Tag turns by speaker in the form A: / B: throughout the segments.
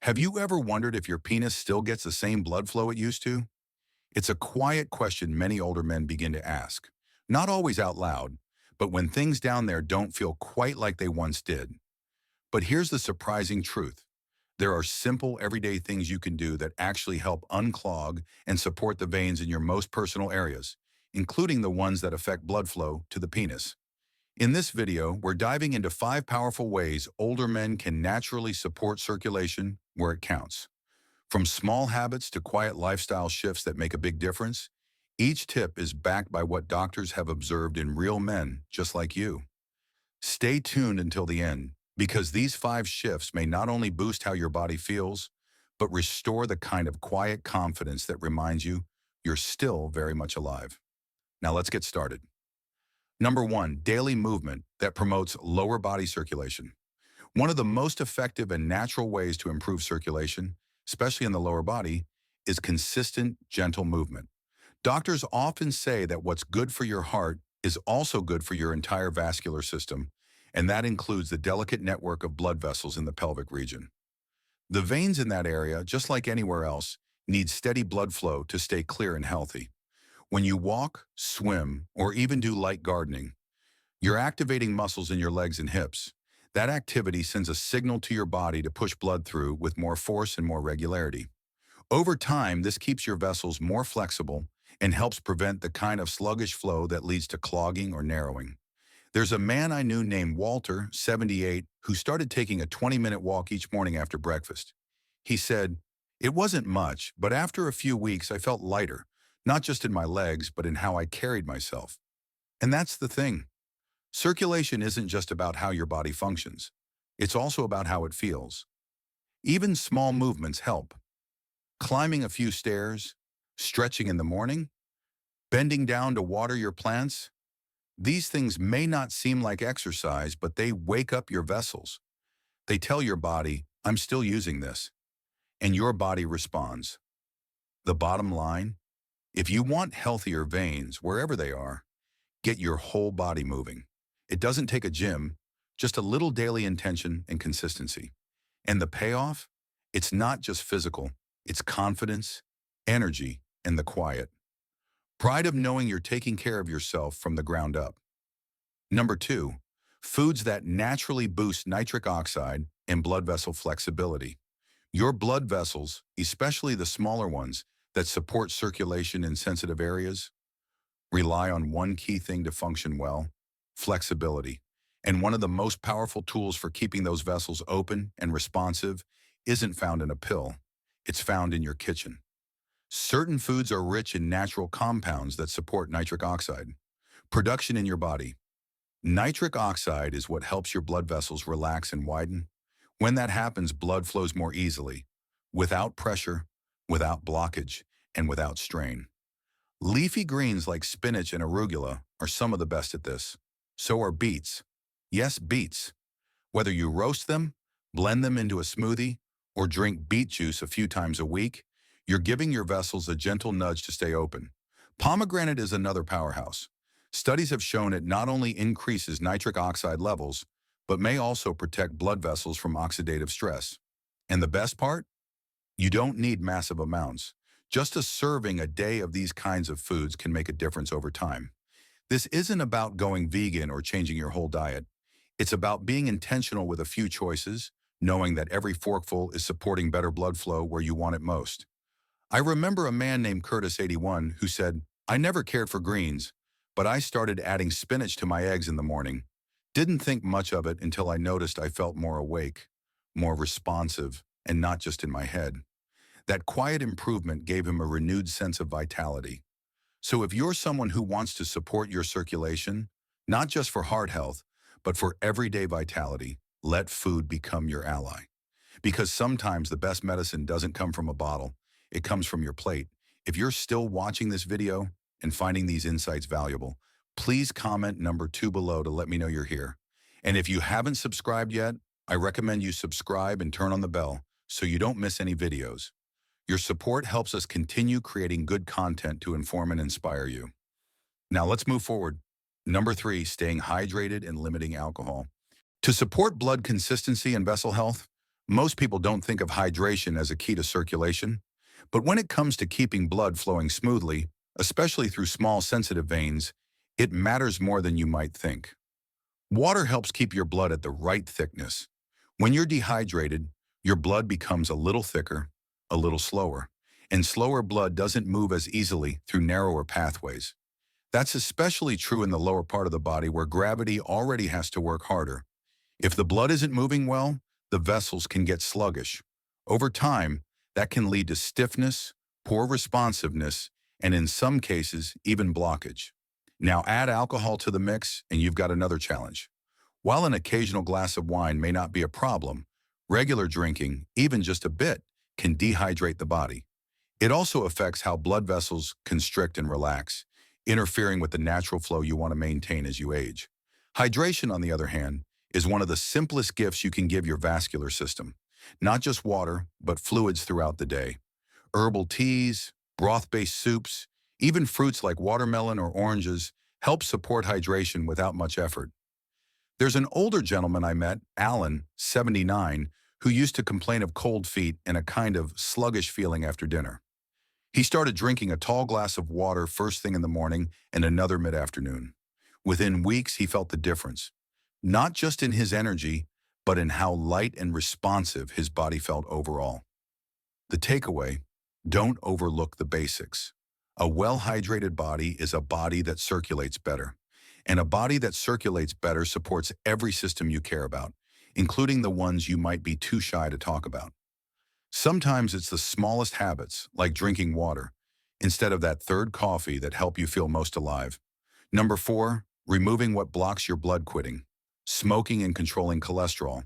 A: Have you ever wondered if your penis still gets the same blood flow it used to? It's a quiet question many older men begin to ask. Not always out loud, but when things down there don't feel quite like they once did. But here's the surprising truth. There are simple, everyday things you can do that actually help unclog and support the veins in your most personal areas, including the ones that affect blood flow to the penis. In this video, we're diving into 5 powerful ways older men can naturally support circulation where it counts. From small habits to quiet lifestyle shifts that make a big difference, each tip is backed by what doctors have observed in real men just like you. Stay tuned until the end, because these 5 shifts may not only boost how your body feels, but restore the kind of quiet confidence that reminds you you're still very much alive. Now let's get started. Number 1, daily movement that promotes lower body circulation. One of the most effective and natural ways to improve circulation, especially in the lower body, is consistent, gentle movement. Doctors often say that what's good for your heart is also good for your entire vascular system, and that includes the delicate network of blood vessels in the pelvic region. The veins in that area, just like anywhere else, need steady blood flow to stay clear and healthy. When you walk, swim, or even do light gardening, you're activating muscles in your legs and hips. That activity sends a signal to your body to push blood through with more force and more regularity. Over time, this keeps your vessels more flexible and helps prevent the kind of sluggish flow that leads to clogging or narrowing. There's a man I knew named Walter, 78, who started taking a 20-minute walk each morning after breakfast. He said, "It wasn't much, but after a few weeks I felt lighter, not just in my legs, but in how I carried myself." And that's the thing. Circulation isn't just about how your body functions. It's also about how it feels. Even small movements help. Climbing a few stairs, stretching in the morning, bending down to water your plants. These things may not seem like exercise, but they wake up your vessels. They tell your body, "I'm still using this." And your body responds. The bottom line, if you want healthier veins, wherever they are, get your whole body moving. It doesn't take a gym, just a little daily intention and consistency. And the payoff? It's not just physical, it's confidence, energy, and the quiet. Pride of knowing you're taking care of yourself from the ground up. Number 2, foods that naturally boost nitric oxide and blood vessel flexibility. Your blood vessels, especially the smaller ones that support circulation in sensitive areas, rely on one key thing to function well: flexibility. And one of the most powerful tools for keeping those vessels open and responsive isn't found in a pill. It's found in your kitchen. Certain foods are rich in natural compounds that support nitric oxide production in your body. Nitric oxide is what helps your blood vessels relax and widen. When that happens, blood flows more easily, without pressure, without blockage, and without strain. Leafy greens like spinach and arugula are some of the best at this. So are beets. Yes, beets. Whether you roast them, blend them into a smoothie, or drink beet juice a few times a week, you're giving your vessels a gentle nudge to stay open. Pomegranate is another powerhouse. Studies have shown it not only increases nitric oxide levels, but may also protect blood vessels from oxidative stress. And the best part? You don't need massive amounts. Just a serving a day of these kinds of foods can make a difference over time. This isn't about going vegan or changing your whole diet. It's about being intentional with a few choices, knowing that every forkful is supporting better blood flow where you want it most. I remember a man named Curtis, 81, who said, "I never cared for greens, but I started adding spinach to my eggs in the morning. Didn't think much of it until I noticed I felt more awake, more responsive, and not just in my head." That quiet improvement gave him a renewed sense of vitality. So if you're someone who wants to support your circulation, not just for heart health, but for everyday vitality, let food become your ally. Because sometimes the best medicine doesn't come from a bottle, it comes from your plate. If you're still watching this video and finding these insights valuable, please comment number 2 below to let me know you're here. And if you haven't subscribed yet, I recommend you subscribe and turn on the bell so you don't miss any videos. Your support helps us continue creating good content to inform and inspire you. Now let's move forward. Number 3, staying hydrated and limiting alcohol. To support blood consistency and vessel health, Most people don't think of hydration as a key to circulation, but when it comes to keeping blood flowing smoothly, especially through small sensitive veins, it matters more than you might think. Water helps keep your blood at the right thickness. When you're dehydrated, your blood becomes a little thicker, a little slower, and slower blood doesn't move as easily through narrower pathways. That's especially true in the lower part of the body where gravity already has to work harder. If the blood isn't moving well, the vessels can get sluggish. Over time, that can lead to stiffness, poor responsiveness, and in some cases, even blockage. Now add alcohol to the mix and you've got another challenge. While an occasional glass of wine may not be a problem, regular drinking, even just a bit, can dehydrate the body. It also affects how blood vessels constrict and relax, interfering with the natural flow you want to maintain as you age. Hydration, on the other hand, is one of the simplest gifts you can give your vascular system. Not just water, but fluids throughout the day. Herbal teas, broth-based soups, even fruits like watermelon or oranges help support hydration without much effort. There's an older gentleman I met, Alan, 79, who used to complain of cold feet and a kind of sluggish feeling after dinner. He started drinking a tall glass of water first thing in the morning and another mid-afternoon. Within weeks, he felt the difference, not just in his energy, but in how light and responsive his body felt overall. The takeaway: don't overlook the basics. A well-hydrated body is a body that circulates better. And a body that circulates better supports every system you care about, including the ones you might be too shy to talk about. Sometimes it's the smallest habits, like drinking water, instead of that third coffee that help you feel most alive. Number 4, removing what blocks your blood quitting. Smoking and controlling cholesterol.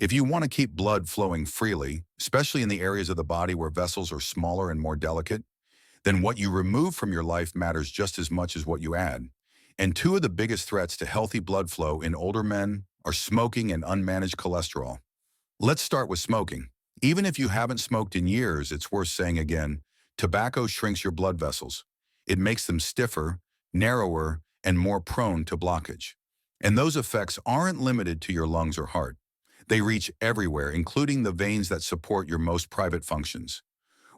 A: If you want to keep blood flowing freely, especially in the areas of the body where vessels are smaller and more delicate, then what you remove from your life matters just as much as what you add. And two of the biggest threats to healthy blood flow in older men are smoking and unmanaged cholesterol. Let's start with smoking. Even if you haven't smoked in years, it's worth saying again, tobacco shrinks your blood vessels. It makes them stiffer, narrower, and more prone to blockage. And those effects aren't limited to your lungs or heart. They reach everywhere, including the veins that support your most private functions.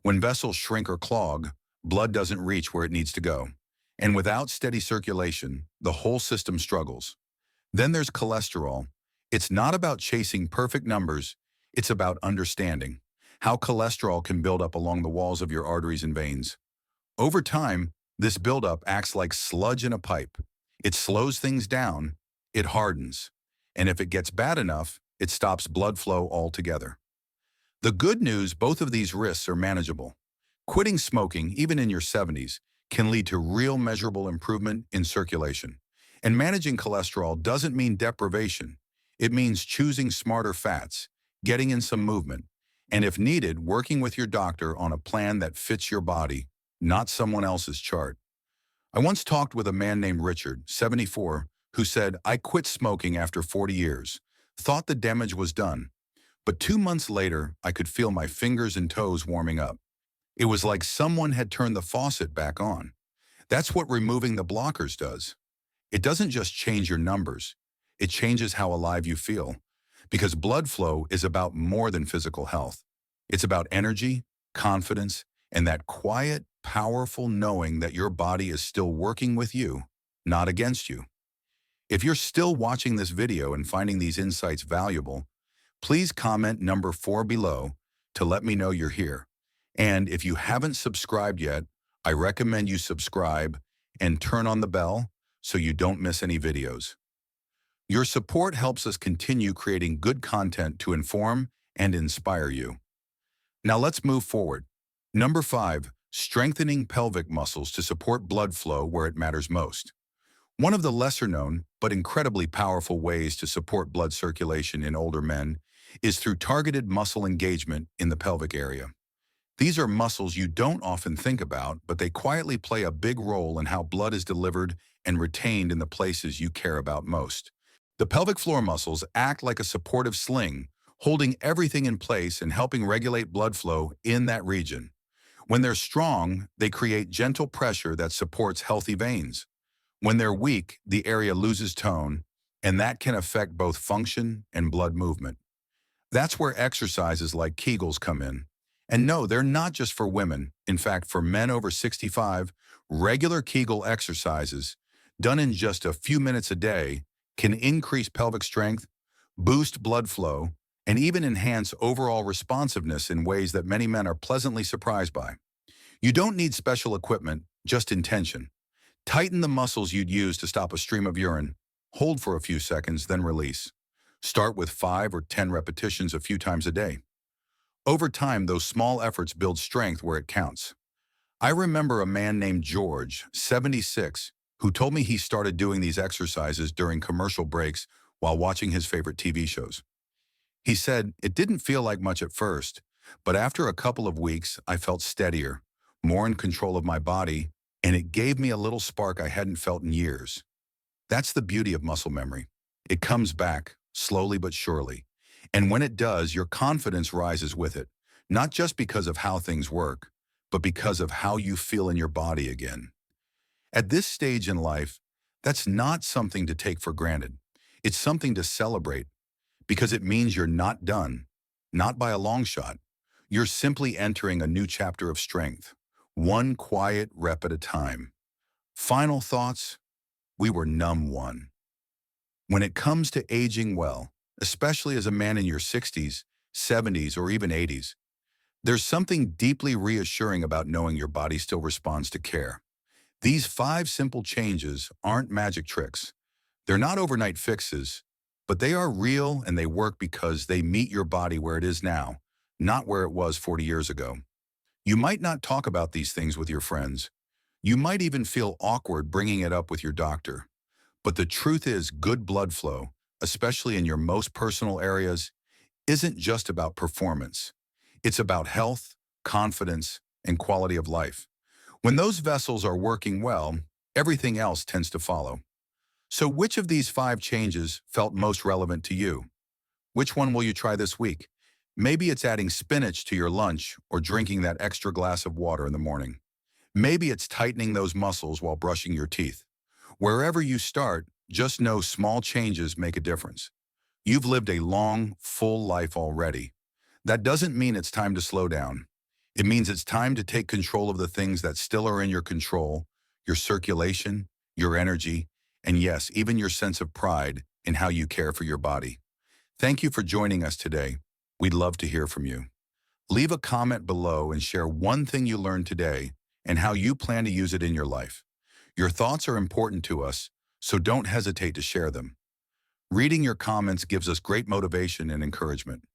A: When vessels shrink or clog, blood doesn't reach where it needs to go. And without steady circulation, the whole system struggles. Then there's cholesterol. It's not about chasing perfect numbers, it's about understanding how cholesterol can build up along the walls of your arteries and veins. Over time, this buildup acts like sludge in a pipe. It slows things down, it hardens, and if it gets bad enough, it stops blood flow altogether. The good news: both of these risks are manageable. Quitting smoking, even in your 70s, can lead to real measurable improvement in circulation. And managing cholesterol doesn't mean deprivation. It means choosing smarter fats, getting in some movement, and if needed, working with your doctor on a plan that fits your body, not someone else's chart. I once talked with a man named Richard, 74, who said, "I quit smoking after 40 years, thought the damage was done, but 2 months later, I could feel my fingers and toes warming up. It was like someone had turned the faucet back on." That's what removing the blockers does. It doesn't just change your numbers, it changes how alive you feel. Because blood flow is about more than physical health. It's about energy, confidence, and that quiet, powerful knowing that your body is still working with you, not against you. If you're still watching this video and finding these insights valuable, please comment number 4 below to let me know you're here. And if you haven't subscribed yet, I recommend you subscribe and turn on the bell so you don't miss any videos. Your support helps us continue creating good content to inform and inspire you. Now let's move forward. Number 5, strengthening pelvic muscles to support blood flow where it matters most. One of the lesser known but incredibly powerful ways to support blood circulation in older men is through targeted muscle engagement in the pelvic area. These are muscles you don't often think about, but they quietly play a big role in how blood is delivered and retained in the places you care about most. The pelvic floor muscles act like a supportive sling, holding everything in place and helping regulate blood flow in that region. When they're strong, they create gentle pressure that supports healthy veins. When they're weak, the area loses tone, and that can affect both function and blood movement. That's where exercises like Kegels come in. And no, they're not just for women. In fact, for men over 65, regular Kegel exercises done in just a few minutes a day can increase pelvic strength, boost blood flow, and even enhance overall responsiveness in ways that many men are pleasantly surprised by. You don't need special equipment, just intention. Tighten the muscles you'd use to stop a stream of urine. Hold for a few seconds, then release. Start with 5 or 10 repetitions a few times a day. Over time, those small efforts build strength where it counts. I remember a man named George, 76, who told me he started doing these exercises during commercial breaks while watching his favorite TV shows. He said, "It didn't feel like much at first, but after a couple of weeks, I felt steadier, more in control of my body, and it gave me a little spark I hadn't felt in years." That's the beauty of muscle memory. It comes back, slowly but surely. And when it does, your confidence rises with it, not just because of how things work, but because of how you feel in your body again. At this stage in life, that's not something to take for granted. It's something to celebrate because it means you're not done, not by a long shot. You're simply entering a new chapter of strength, one quiet rep at a time. Final thoughts? We were numb one. When it comes to aging well, especially as a man in your 60s, 70s, or even 80s, there's something deeply reassuring about knowing your body still responds to care. These 5 simple changes aren't magic tricks. They're not overnight fixes, but they are real and they work because they meet your body where it is now, not where it was 40 years ago. You might not talk about these things with your friends. You might even feel awkward bringing it up with your doctor. But the truth is, good blood flow, especially in your most personal areas, isn't just about performance. It's about health, confidence, and quality of life. When those vessels are working well, everything else tends to follow. So which of these 5 changes felt most relevant to you? Which one will you try this week? Maybe it's adding spinach to your lunch or drinking that extra glass of water in the morning. Maybe it's tightening those muscles while brushing your teeth. Wherever you start, just know small changes make a difference. You've lived a long, full life already. That doesn't mean it's time to slow down. It means it's time to take control of the things that still are in your control, your circulation, your energy, and yes, even your sense of pride in how you care for your body. Thank you for joining us today. We'd love to hear from you. Leave a comment below and share one thing you learned today and how you plan to use it in your life. Your thoughts are important to us, so don't hesitate to share them. Reading your comments gives us great motivation and encouragement.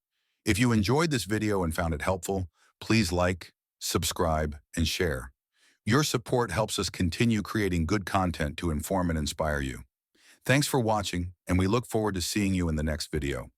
A: If you enjoyed this video and found it helpful, please like, subscribe, and share. Your support helps us continue creating good content to inform and inspire you. Thanks for watching, and we look forward to seeing you in the next video.